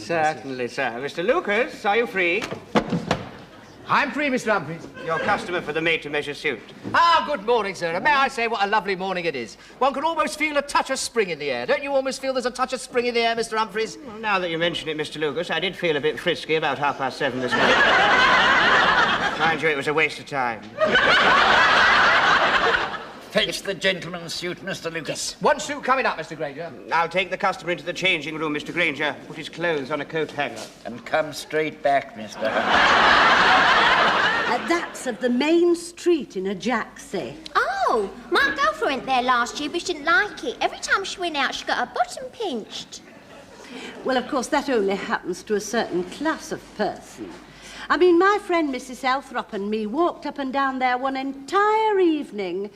Certainly, sir. Mr. Lucas, are you free? I'm free, Mr. Humphries. Your customer for the made-to-measure suit. Ah, good morning, sir. And may I say what a lovely morning it is? One can almost feel a touch of spring in the air. Don't you almost feel there's a touch of spring in the air, Mr. Humphries? Well, now that you mention it, Mr. Lucas, I did feel a bit frisky about 7:30 this morning. Mind you, it was a waste of time. Fetch the gentleman's suit, Mr. Lucas. Yes. One suit coming up, Mr. Granger. I'll take the customer into the changing room, Mr. Granger. Put his clothes on a coat hanger. And come straight back, Mr. That's of the main street in Ajaxie. Oh, my girlfriend went there last year, but she didn't like it. Every time she went out, she got her bottom pinched. Well, of course, that only happens to a certain class of person. I mean, my friend Mrs. Elthrop and me walked up and down there one entire evening,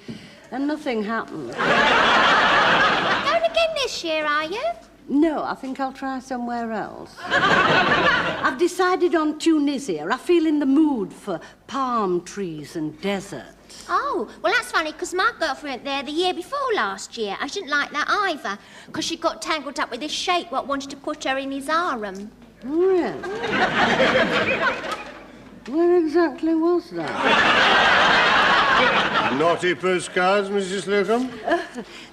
and nothing happened. Going again this year, are you? No, I think I'll try somewhere else. I've decided on Tunisia. I feel in the mood for palm trees and desert. Oh, well, that's funny, because my girlfriend went there the year before last year. I didn't like that either, because she got tangled up with this sheikh what wanted to put her in his harem. Really? Where exactly was that? Naughty postcards, Mrs. Slocum?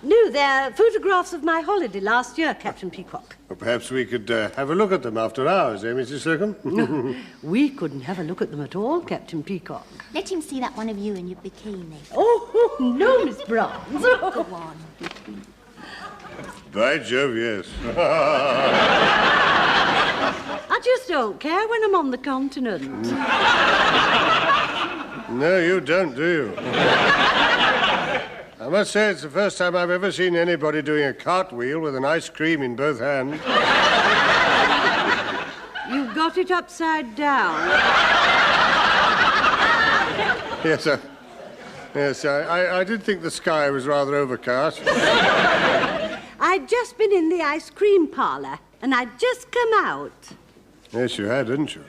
No, they're photographs of my holiday last year, Captain Peacock. Well, perhaps we could have a look at them after hours, eh, Mrs. Slocum? No, we couldn't have a look at them at all, Captain Peacock. Let him see that one of you in your bikini. Oh, no, Miss Bronze. Go on. By Jove, yes. I just don't care when I'm on the continent. No, you don't, do you? I must say it's the first time I've ever seen anybody doing a cartwheel with an ice cream in both hands. You got it upside down. Yes, I did think the sky was rather overcast. I'd just been in the ice cream parlour, and I'd just come out. Yes, you had, didn't you?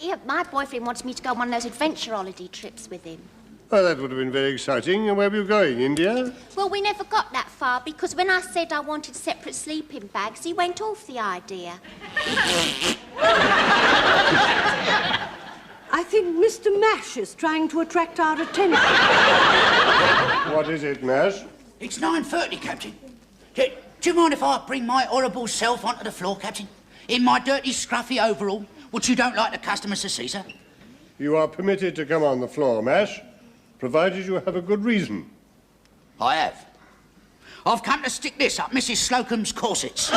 Yeah, my boyfriend wants me to go on one of those adventure holiday trips with him. Oh, that would have been very exciting. And where were you going, India? Well, we never got that far, because when I said I wanted separate sleeping bags, he went off the idea. I think Mr. Mash is trying to attract our attention. What is it, Mash? It's 9:30, Captain. Do you mind if I bring my horrible self onto the floor, Captain? In my dirty, scruffy overall, which you don't like the customers to see, sir? You are permitted to come on the floor, Mash, provided you have a good reason. I have. I've come to stick this up Mrs. Slocum's corsets.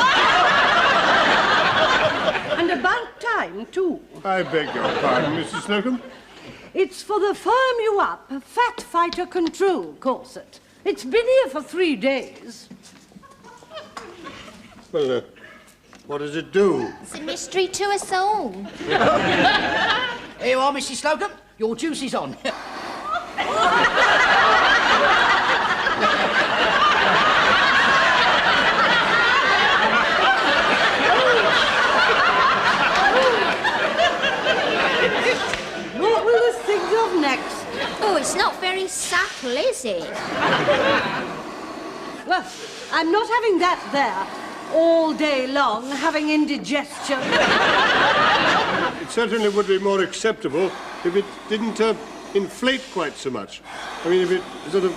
And about time, too. I beg your pardon, Mrs. Slocum. It's for the firm you up, Fat Fighter Control corset. It's been here for 3 days. Well, what does it do? It's a mystery to us all. Here you are, Mrs. Slocum. Your juice is on. What will this think of next? Oh, it's not very subtle, is it? Well, I'm not having that there all day long, having indigestion. It certainly would be more acceptable if it didn't inflate quite so much. I mean, if it sort of...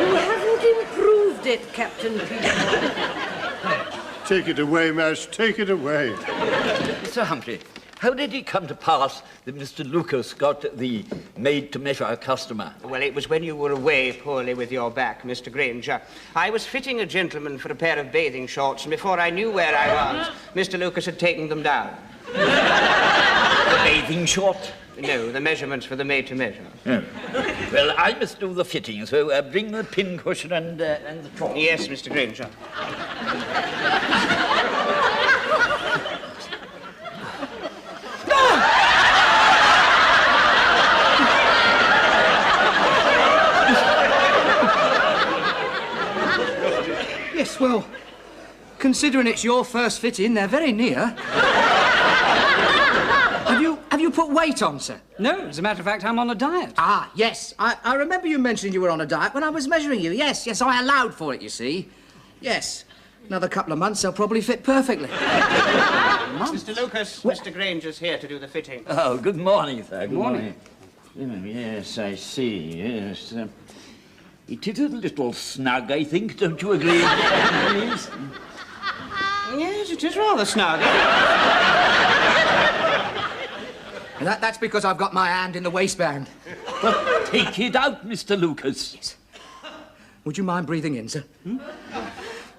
You haven't improved it, Captain Peter. Take it away, Mash, take it away. Mr. Humphrey, how did it come to pass that Mr. Lucas got the made-to-measure customer? Well, it was when you were away poorly with your back, Mr. Granger. I was fitting a gentleman for a pair of bathing shorts, and before I knew where I was, Mr. Lucas had taken them down. The bathing short? No, the measurements for the made-to-measure. Oh. Well, I must do the fitting, so bring the pincushion and the shorts. Yes, Mr. Granger. Yes, well, considering it's your first fitting, they're very near. put weight on, sir? No, as a matter of fact, I'm on a diet. Ah, yes. I remember you mentioning you were on a diet when I was measuring you. Yes, I allowed for it, you see. Yes. Another couple of months, they'll probably fit perfectly. Mr. Lucas, Mr. Granger's here to do the fitting. Oh, good morning, sir. Good morning. Yes, I see, yes. It is a little snug, I think, don't you agree? Yes. Yes, it is rather snug. That's because I've got my hand in the waistband. But take it out, Mr. Lucas. Yes. Would you mind breathing in, sir?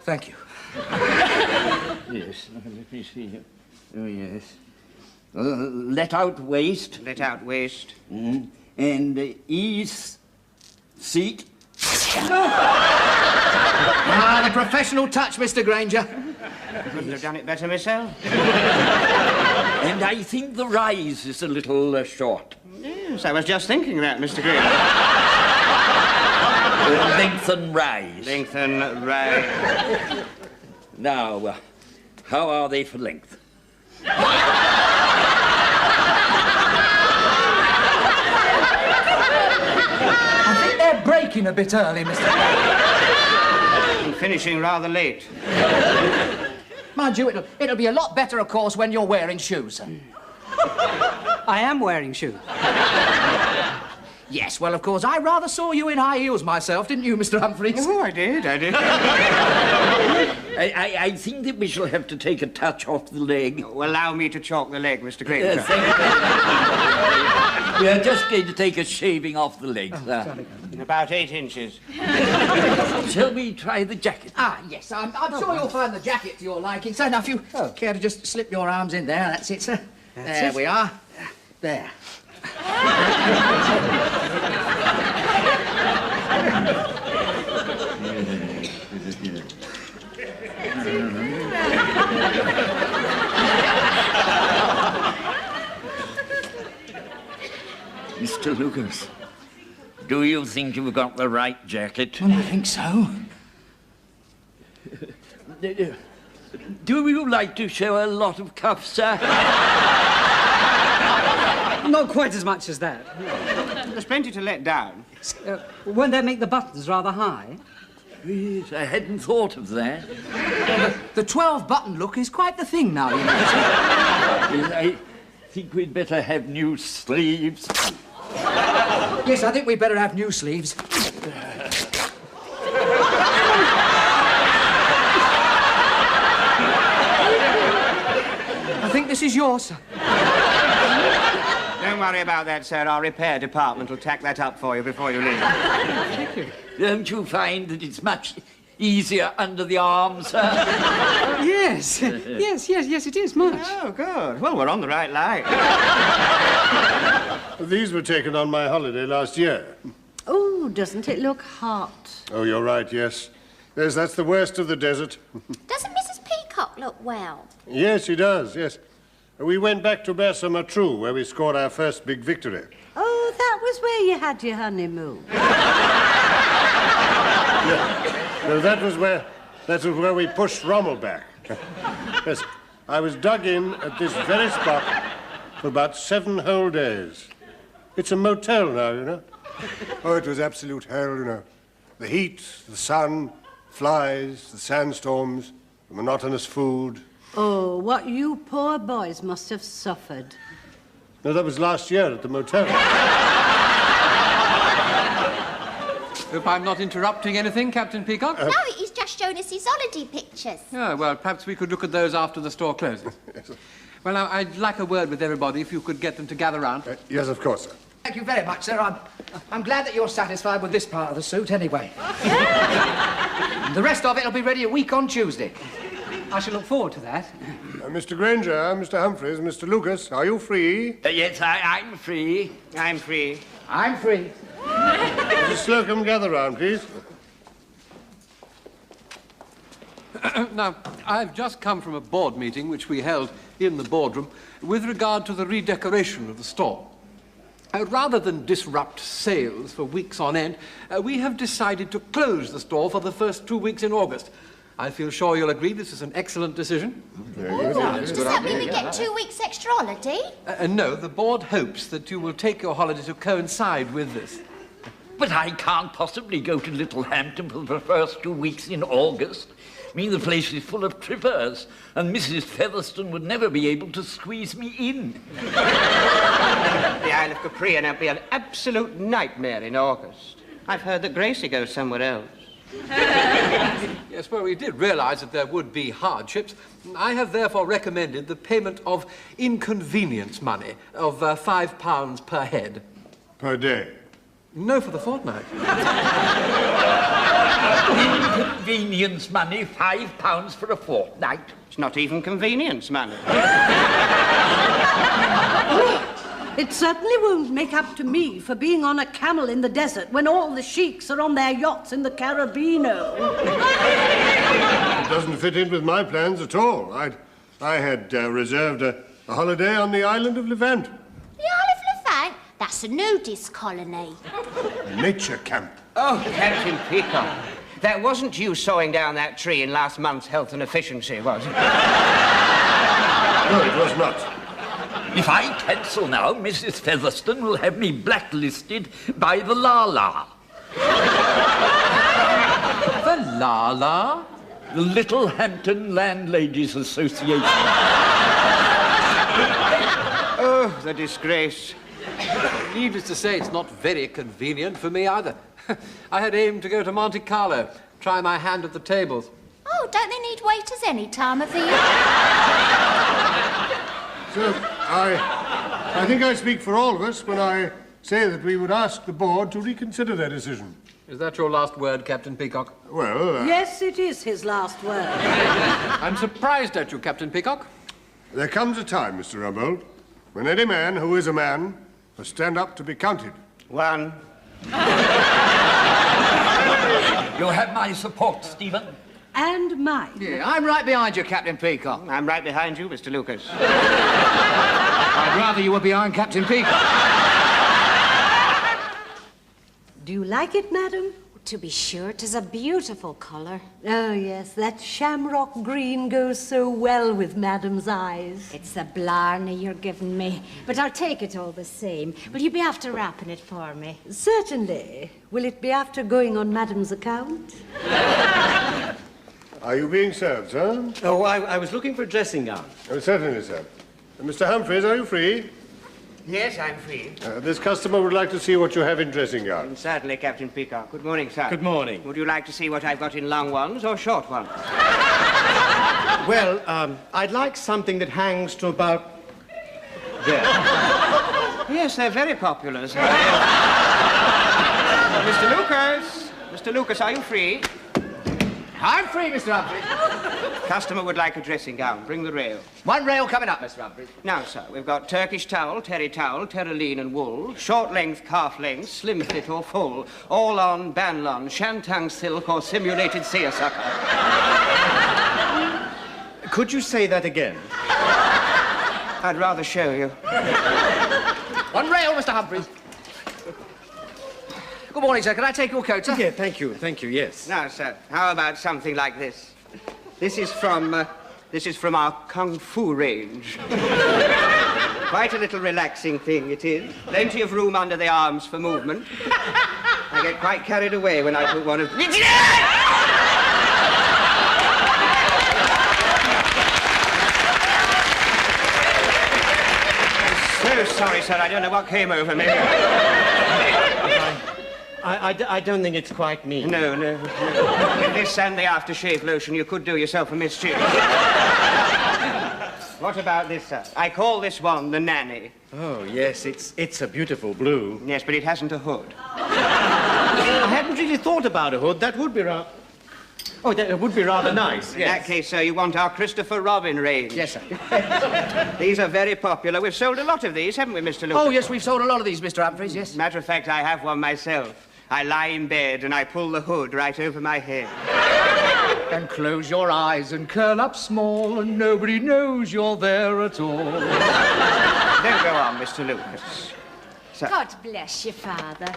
Thank you. Yes, let me see here. Oh, yes. Let out waist. Let out waist. And ease seat. Ah, the professional touch, Mr. Granger. Couldn't have done it better myself. And I think the rise is a little short. Yes, I was just thinking that, Mr. Granger. Lengthen rise. Lengthen, right. Now, how are they for length? I think they're breaking a bit early, Mr. And finishing rather late. Mind you, it'll be a lot better, of course, when you're wearing shoes. I am wearing shoes. Yes, well, of course, I rather saw you in high heels myself, didn't you, Mr. Humphreys? Oh, I did. I think that we shall have to take a touch off the leg. Oh, allow me to chalk the leg, Mr. Granger. Yes, thank you. We are just going to take a shaving off the leg, sir. In about 8 inches. Shall we try the jacket? Ah, yes, I'm sure you'll find the jacket to your liking. So now, if you care to just slip your arms in there, that's it, sir. There we are. There. Mr. Lucas, do you think you've got the right jacket? Well, I think so. Do you like to show a lot of cuff, sir? Not quite as much as that. There's plenty to let down. Won't that make the buttons rather high? Yes, I hadn't thought of that. The 12-button look is quite the thing now, you know. Yes, I think we'd better have new sleeves. Yes, I think we'd better have new sleeves. I think this is yours, sir. Don't worry about that, sir. Our repair department will tack that up for you before you leave. Thank you. Don't you find that it's much easier under the arm, sir? Yes. Yes, it is much. Oh, good. Well, we're on the right line. These were taken on my holiday last year. Oh, doesn't it look hot? Oh, you're right, yes. Yes, that's the worst of the desert. Doesn't Mrs. Peacock look well? Yes, she does, yes. We went back to Bersamatru, where we scored our first big victory. Oh, that was where you had your honeymoon. No, that was where we pushed Rommel back. Yes, I was dug in at this very spot for about 7 whole days. It's a motel now, you know. Oh, it was absolute hell, you know. The heat, the sun, flies, the sandstorms, the monotonous food. Oh, what you poor boys must have suffered. No, that was last year at the motel. Hope I'm not interrupting anything, Captain Peacock? No, he's just shown us his holiday pictures. Oh, well, perhaps we could look at those after the store closes. Well, now, I'd like a word with everybody if you could get them to gather round. Yes, of course, sir. Thank you very much, sir. I'm glad that you're satisfied with this part of the suit, anyway. The rest of it will be ready a week on Tuesday. I shall look forward to that. Mr. Granger, Mr. Humphreys, Mr. Lucas, are you free? Yes, I'm free. I'm free. I'm free. Mrs. Slocum, gather round, please. Now, I've just come from a board meeting which we held in the boardroom with regard to the redecoration of the store. Rather than disrupt sales for weeks on end, we have decided to close the store for the first 2 weeks in August. I feel sure you'll agree this is an excellent decision. Does that mean we get 2 weeks extra holiday? No, the board hopes that you will take your holiday to coincide with this. But I can't possibly go to Littlehampton for the first 2 weeks in August. I mean, the place is full of trippers, and Mrs. Featherstone would never be able to squeeze me in. The Isle of Capri and it'll be an absolute nightmare in August. I've heard that Gracie goes somewhere else. Yes, well, we did realise that there would be hardships. I have therefore recommended the payment of inconvenience money of £5 per head. Per day? No, for the fortnight. Inconvenience money, £5 for a fortnight. It's not even convenience money. It certainly won't make up to me for being on a camel in the desert when all the sheiks are on their yachts in the Caribbeano. It doesn't fit in with my plans at all. I had reserved a holiday on the island of Levant. The Isle of Levant? That's a nudist colony. A nature camp. Oh, Captain Peacock. That wasn't you sawing down that tree in last month's Health and Efficiency, was it? No, it was not. If I cancel now, Mrs. Featherstone will have me blacklisted by the La-La. The La-La? The Littlehampton Landladies Association. Oh, the disgrace. Needless to say, it's not very convenient for me either. I had aimed to go to Monte Carlo, try my hand at the tables. Oh, don't they need waiters any time of the year? So, I think I speak for all of us when I say that we would ask the board to reconsider their decision. Is that your last word, Captain Peacock? Well, Yes, it is his last word. I'm surprised at you, Captain Peacock. there comes a time, Mr. Rumbold, when any man who is a man must stand up to be counted. One. You'll have my support, Stephen. And mine. Yeah, I'm right behind you, Captain Peacock. I'm right behind you, Mr. Lucas. I'd rather you were behind Captain Peacock. Do you like it, madam? To be sure, 'tis a beautiful colour. Oh, yes, that shamrock green goes so well with madam's eyes. It's the blarney you're giving me, but I'll take it all the same. Will you be after wrapping it for me? Certainly. Will it be after going on madam's account? Are you being served, sir? Oh, I was looking for a dressing gown. Oh, certainly, sir. Mr. Humphreys, are you free? Yes, I'm free. This customer would like to see what you have in dressing gown. Certainly, Captain Peacock. Good morning, sir. Good morning. Would you like to see what I've got in long ones or short ones? Well, I'd like something that hangs to about there. Yes, they're very popular, sir. Mr. Lucas! Mr. Lucas, are you free? I'm free, Mr. Humphreys. Customer would like a dressing gown. Bring the rail. One rail coming up, Mr. Humphreys. Now, sir, we've got Turkish towel, terry towel, terraline and wool, short length, calf length, slim fit or full, all on, banlon, shantung silk or simulated seersucker. Could you say that again? I'd rather show you. One rail, Mr. Humphreys. Good morning, sir. Can I take your coat, sir? Yeah, thank you, yes. Now, sir, how about something like this? This is from our Kung Fu range. Quite a little relaxing thing it is. Plenty of room under the arms for movement. I get quite carried away when I put one of... I'm so sorry, sir. I don't know what came over me. I don't think it's quite me. No. With this and the aftershave lotion, you could do yourself a mischief. What about this, sir? I call this one the nanny. Oh, yes, it's a beautiful blue. Yes, but it hasn't a hood. I hadn't really thought about a hood. That would be rather... Oh, that would be rather nice, In that case, sir, you want our Christopher Robin range. Yes, sir. These are very popular. We've sold a lot of these, haven't we, Mr. Lucas? Oh, yes, we've sold a lot of these, Mr. Humphreys, yes. Matter of fact, I have one myself. I lie in bed and I pull the hood right over my head. And close your eyes and curl up small and nobody knows you're there at all. Don't go on, Mr. Lucas. Sir. God bless you, Father.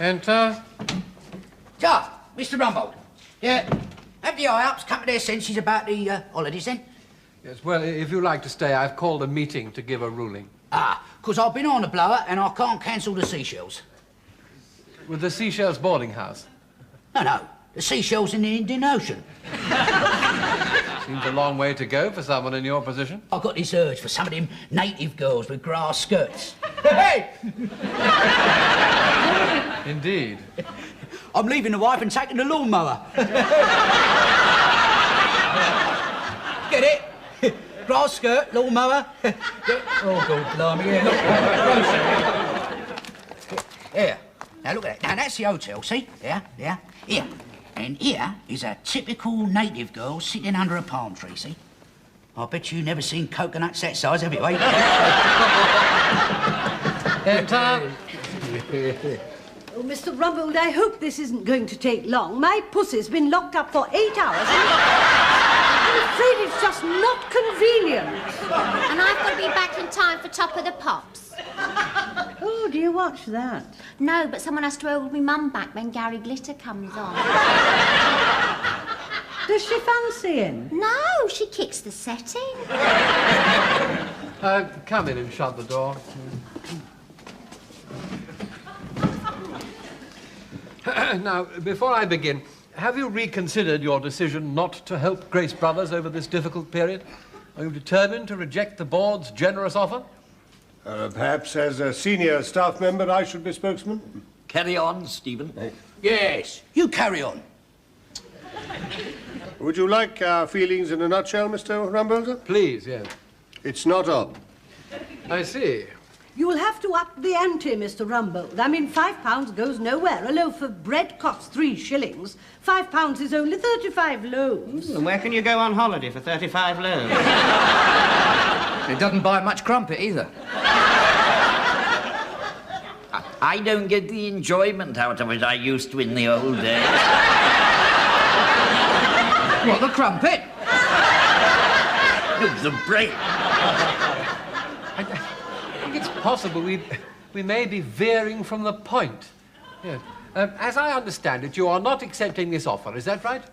Enter. So, Mr. Rumbold, yeah, have the high-ups come to their senses about the holidays then? Yes, well, if you like to stay, I've called a meeting to give a ruling. Ah, 'cause I've been on the blower and I can't cancel the seashells. With the Seashells boarding house? No, the seashells in the Indian Ocean. Seems a long way to go for someone in your position. I've got this urge for some of them native girls with grass skirts. Hey! Indeed. I'm leaving the wife and taking the lawnmower. Get it? Grass skirt, lawnmower. Oh, God, blimey, yeah, look. Here. Now, look at that. Now, that's the hotel, see? Yeah. Here. And here is a typical native girl sitting under a palm tree, see? I bet you've never seen coconuts that size, have you, eh? Enter. Oh, Mr. Rumbold, I hope this isn't going to take long. My pussy's been locked up for 8 hours. I'm afraid it's just not convenient. And I've got to be back in time for Top of the Pops. Oh, do you watch that? No, but someone has to hold me mum back when Gary Glitter comes on. Does she fancy him? No, she kicks the setting. Come in and shut the door. Now, before I begin, have you reconsidered your decision not to help Grace Brothers over this difficult period? Are you determined to reject the board's generous offer? Perhaps as a senior staff member, I should be spokesman? Carry on, Stephen. Yes, you carry on. Would you like our feelings in a nutshell, Mr. Rumbolter? Please, yes. It's not on. I see. You'll have to up the ante, Mr. Rumbold. I mean, £5 goes nowhere. A loaf of bread costs 3 shillings. £5 is only 35 loaves. And where can you go on holiday for 35 loaves? It doesn't buy much crumpet either. I don't get the enjoyment out of it I used to in the old days. What, the crumpet? No, the break. I think it's possible we may be veering from the point. Yes. As I understand it, you are not accepting this offer, is that right?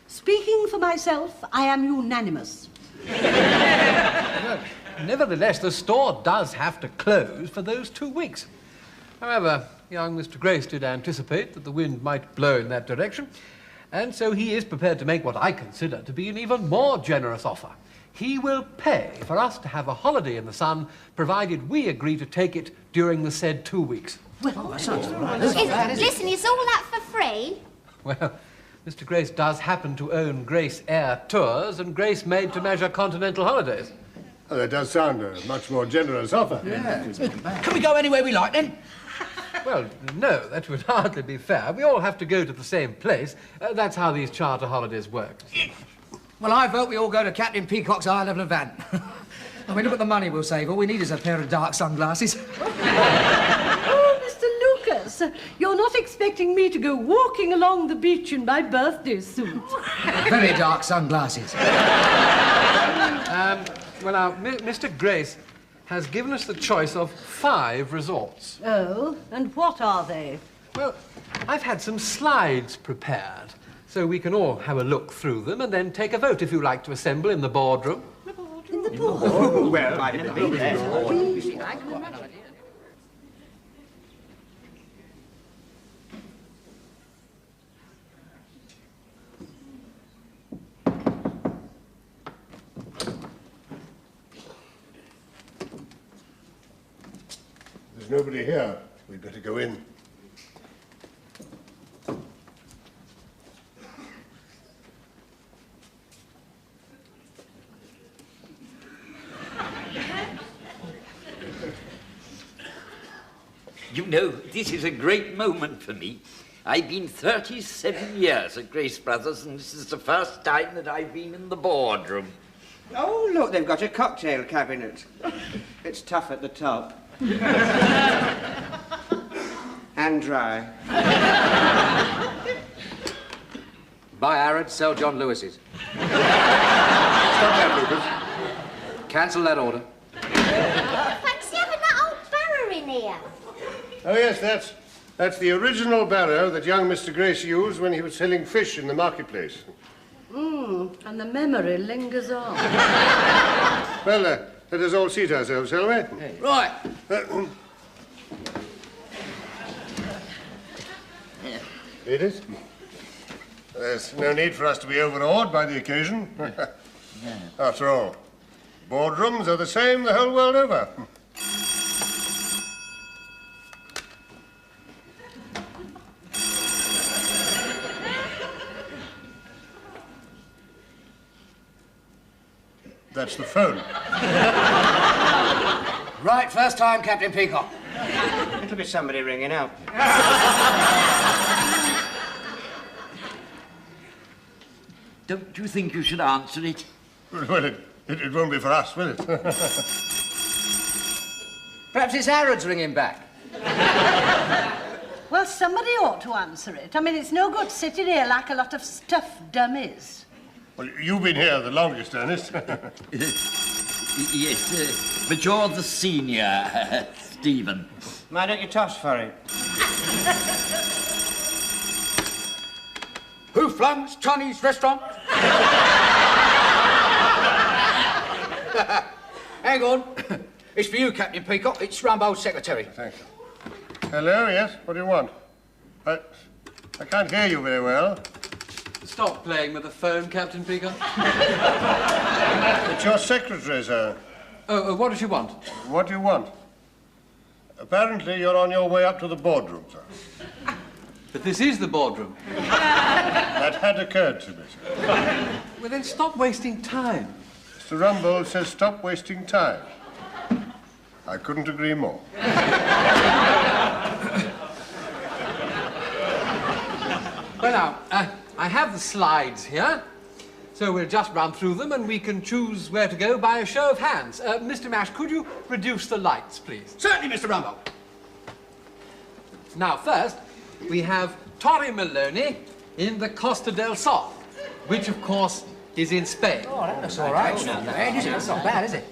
Speaking for myself, I am unanimous. Nevertheless, the store does have to close for those 2 weeks. However, young Mr. Grace did anticipate that the wind might blow in that direction, and so he is prepared to make what I consider to be an even more generous offer. He will pay for us to have a holiday in the sun, provided we agree to take it during the said 2 weeks. Well, that sounds all right. Listen, is all that for free? Well, Mr. Grace does happen to own Grace Air Tours and Grace Made-to-Measure Continental Holidays. Oh, that does sound a much more generous offer. Yeah. Can we go anywhere we like, then? Well, no, that would hardly be fair. We all have to go to the same place. That's how these charter holidays work. Well, I vote we all go to Captain Peacock's Isle Levant. I mean, look at the money we'll save. All we need is a pair of dark sunglasses. Oh, Mr. Lucas, you're not expecting me to go walking along the beach in my birthday suit. Very dark sunglasses. Well, now, Mr. Grace has given us the choice of 5 resorts. Oh, and what are they? Well, I've had some slides prepared, so we can all have a look through them and then take a vote if you like to assemble in the boardroom. In the boardroom? Oh, well, I've never been there. There's nobody here. We'd better go in. You know, this is a great moment for me. I've been 37 years at Grace Brothers, and this is the first time that I've been in the boardroom. Oh, look, they've got a cocktail cabinet. It's tough at the top. And dry. Buy Arad, sell John Lewis's. Stop there, Lucas. Cancel that order. Fancy having that old barrow in here. Oh, yes, That's the original barrow that young Mr. Grace used when he was selling fish in the marketplace. And the memory lingers on. Well, let us all seat ourselves, shall we? Right. Edith? There's no need for us to be overawed by the occasion. After all, boardrooms are the same the whole world over. That's the phone. Right, first time, Captain Peacock. It'll be somebody ringing out. Don't you think you should answer it? Well, it won't be for us, will it? Perhaps it's Harrods ringing back. Well, somebody ought to answer it. I mean, it's no good sitting here like a lot of stuffed dummies. Well, you've been here the longest, Ernest. Yes, but you're the senior, Stephen. Why don't you toss for it? Who flunks Chinese restaurant? Hang on. It's for you, Captain Peacock. It's Rumbo's secretary. Thank you. Hello, yes? What do you want? I can't hear you very well. Stop playing with the phone, Captain Peacock. It's your secretary, sir. Oh, what does she want? What do you want? Apparently, you're on your way up to the boardroom, sir. But this is the boardroom. That had occurred to me, sir. Well, then stop wasting time. Mr. Rumbold says stop wasting time. I couldn't agree more. Well, now, I have the slides here, so we'll just run through them and we can choose where to go by a show of hands. Mr. Mash, could you reduce the lights, please? Certainly, Mr. Rumbold. Now, first, we have Torre Maloney in the Costa del Sol, which, of course, is in Spain. Oh, that's all right. It's not bad, is it? That's not bad, is it?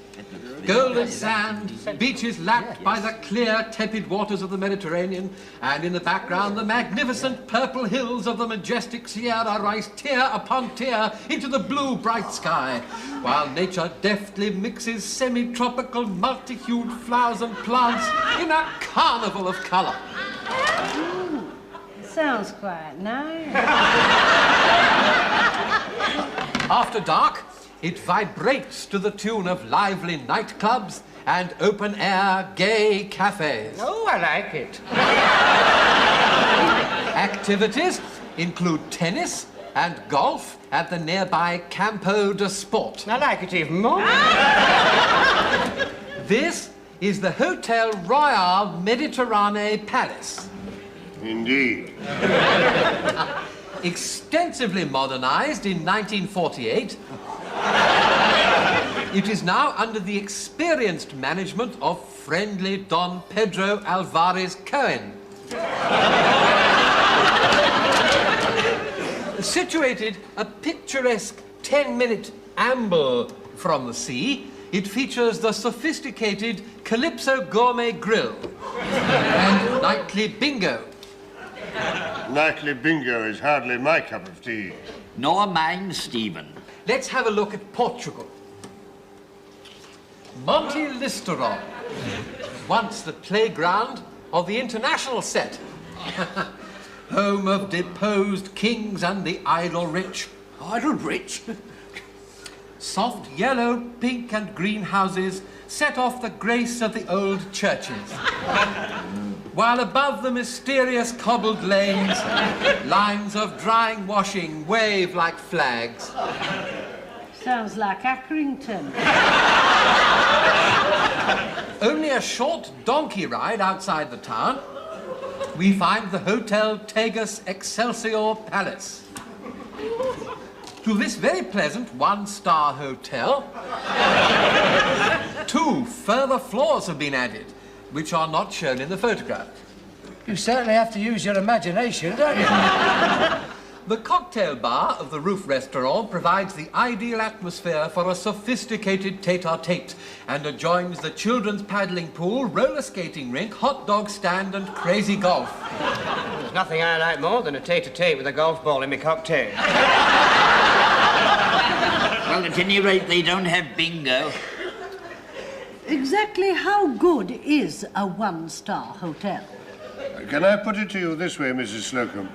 Golden sand, beaches lapped by the clear, tepid waters of the Mediterranean, and in the background, the magnificent purple hills of the majestic Sierra rise tier upon tier into the blue, bright sky, while nature deftly mixes semi-tropical, multi-hued flowers and plants in a carnival of colour. Sounds quite nice. After dark, it vibrates to the tune of lively nightclubs and open-air gay cafes. Oh, I like it. Activities include tennis and golf at the nearby Campo de Sport. I like it even more. This is the Hotel Royal Mediterranee Palace. Indeed. Extensively modernized in 1948, it is now under the experienced management of friendly Don Pedro Alvarez Cohen. Situated a picturesque 10-minute amble from the sea, it features the sophisticated Calypso Gourmet Grill and nightly bingo. Nightly bingo is hardly my cup of tea. Nor mine, Stephen. Let's have a look at Portugal. Monte Listeron, once the playground of the international set. Home of deposed kings and the idle rich. Idle rich? Soft yellow, pink and green houses set off the grace of the old churches. While above the mysterious cobbled lanes, lines of drying washing wave like flags. Sounds like Accrington. Only a short donkey ride outside the town, we find the Hotel Tagus Excelsior Palace. To this very pleasant one-star hotel, 2 further floors have been added, which are not shown in the photograph. You certainly have to use your imagination, don't you? The cocktail bar of the Roof Restaurant provides the ideal atmosphere for a sophisticated tete-a-tete and adjoins the children's paddling pool, roller skating rink, hot dog stand and crazy golf. There's nothing I like more than a tete-a-tete with a golf ball in my cocktail. Well, at any rate, they don't have bingo. Exactly how good is a one-star hotel? Can I put it to you this way, Mrs. Slocum?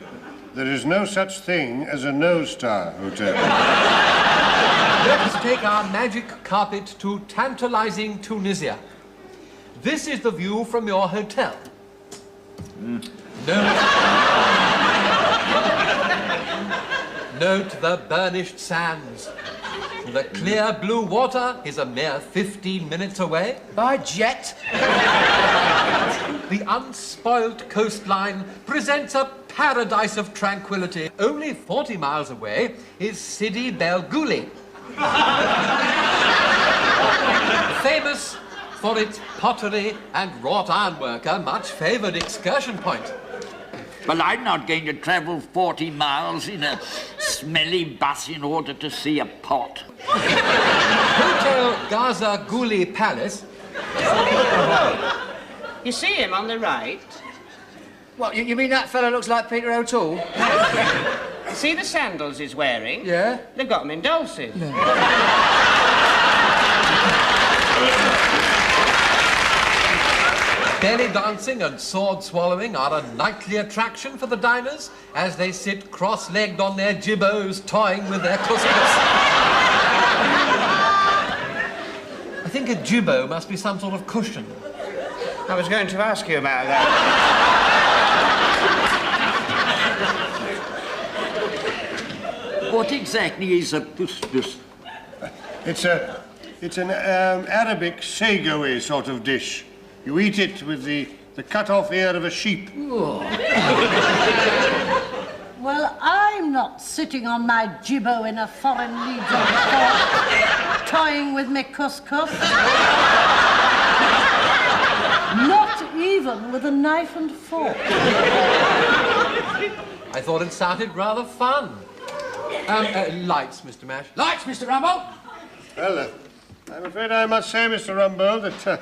There is no such thing as a no-star hotel. Let us take our magic carpet to tantalizing Tunisia. This is the view from your hotel. Note the burnished sands. The clear blue water is a mere 15 minutes away. By jet. The unspoilt coastline presents a paradise of tranquility. Only 40 miles away is Sidi Belguli. Famous for its pottery and wrought ironwork, a much favoured excursion point. Well, I'm not going to travel 40 miles in a smelly bus in order to see a pot. Hotel Gaza Guli Palace. You see him on the right? What, you mean that fella looks like Peter O'Toole? You see the sandals he's wearing? Yeah? They've got him in dulces. Belly dancing and sword swallowing are a nightly attraction for the diners as they sit cross-legged on their jibbos toying with their couscous. I think a jibbo must be some sort of cushion. I was going to ask you about that. What exactly is a couscous? It's an Arabic sago-y sort of dish. You eat it with the cut-off ear of a sheep. Well, I'm not sitting on my jibbo in a foreign legion fort, toying with me couscous. Not even with a knife and fork. I thought it sounded rather fun. Lights, Mr. Mash. Lights, Mr. Rumble. Well, I'm afraid I must say, Mr. Rumbold, that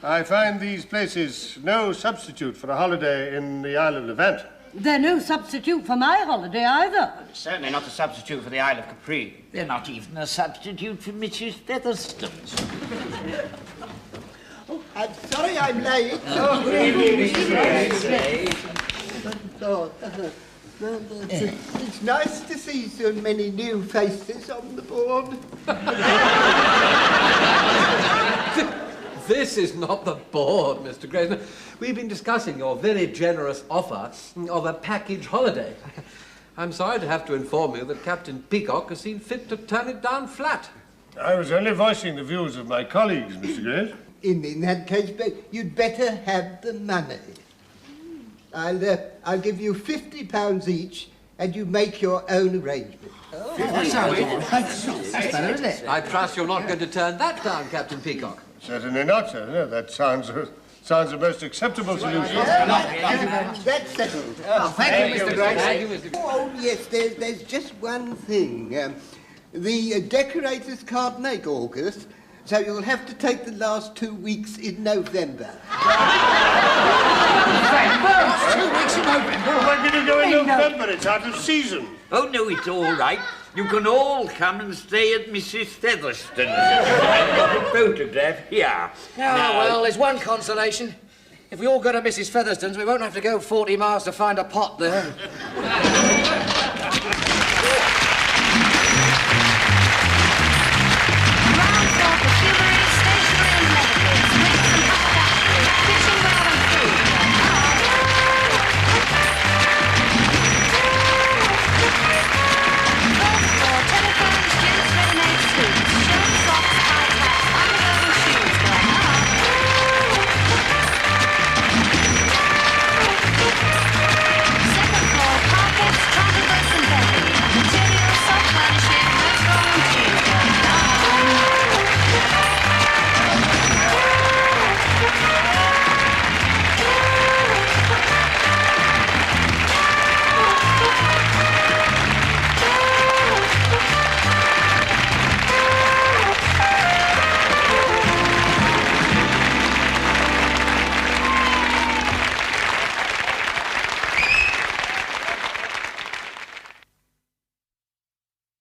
I find these places no substitute for a holiday in the Isle of Levant. They're no substitute for my holiday either. Certainly not a substitute for the Isle of Capri. They're not even a substitute for Mrs. Featherstone's. Oh, I'm sorry I'm late. Oh, good evening. It's nice to see so many new faces on the board. This is not the board, Mr. Graysman. We've been discussing your very generous offer of a package holiday. I'm sorry to have to inform you that Captain Peacock has seen fit to turn it down flat. I was only voicing the views of my colleagues, Mr. Grace. In that case, you'd better have the money. I'll give you £50 each, and you make your own arrangement. Oh, that sounds all right. That's better, isn't it? I trust you're not going to turn that down, Captain Peacock. Certainly not, sir. No, that sounds a most acceptable solution. That's settled. Oh, thank you, Mr. Grace. Thank you, Mr. Oh, yes, there's just one thing. The decorators can't make August, so you'll have to take the last 2 weeks in November. Last 2 weeks in November? Why can you go in November? It's out of season. Oh, no, it's all right. You can all come and stay at Mrs. Featherstone's. I've got a photograph here. Well, there's one consolation. If we all go to Mrs. Featherstone's, we won't have to go 40 miles to find a pot there.